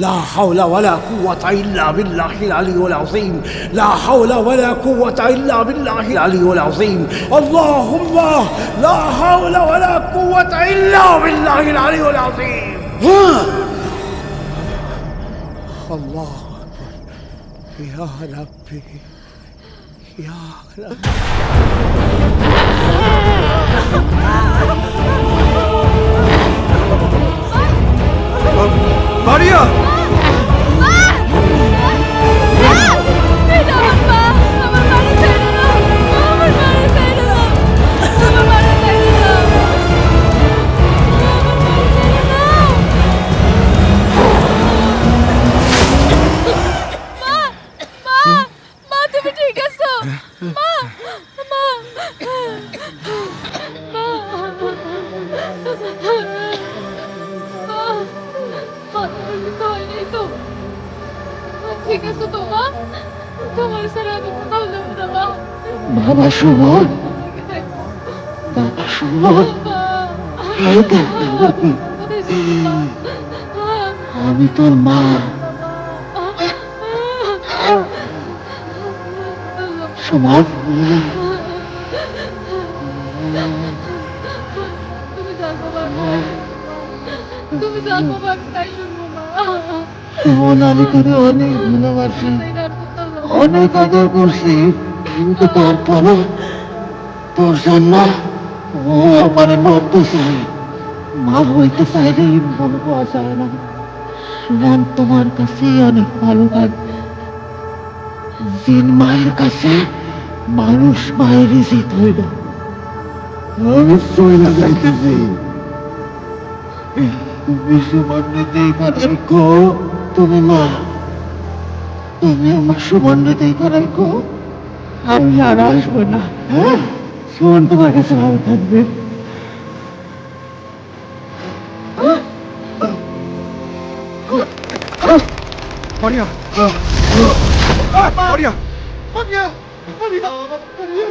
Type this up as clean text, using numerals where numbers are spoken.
لا حول ولا قوة إلا بالله العلي العظيم. لا حول ولا قوة إلا بالله العلي العظيم. اللهم لا حول ولا قوة إلا بالله العلي العظيم. الله أكبر. يا ربي يا ربي. মারিয়া! তুমি ঠিক আছো? মা মা ঠিক আছে তো মা? তোমার সারা আমি কোথাও যাবো না মা। বাবা সুমন, বাবা সুমন, আমি তোর মা। সুমন, তুমি জানো মা, তাই শুনবো মা। সুমন, আমি তোরে অনেক ভালোবাসি, অনেক আদর করছি, কিন্তু তারপরও তোর জন্য ও আমার মরতেছে। মা হইতে চাইলে মন পাওয়া যায় না। সুমন, তোমার কাছেই অনেক ভালো লাগবে। জিন মায়ের কাছে মানুষ মায়েরই জিত হইল। আমি চলে যাইতেছি। তুমি সুমনকে রাখো। তুমি মা, তুমি আমার সুমনকে রাখো। আমি আর আসবো না। হ্যাঁ, সুমন তোমার কাছে ভালো থাকবে। মারিয়া! মারিয়া! মারিয়া! মারিয়া! মারিয়া!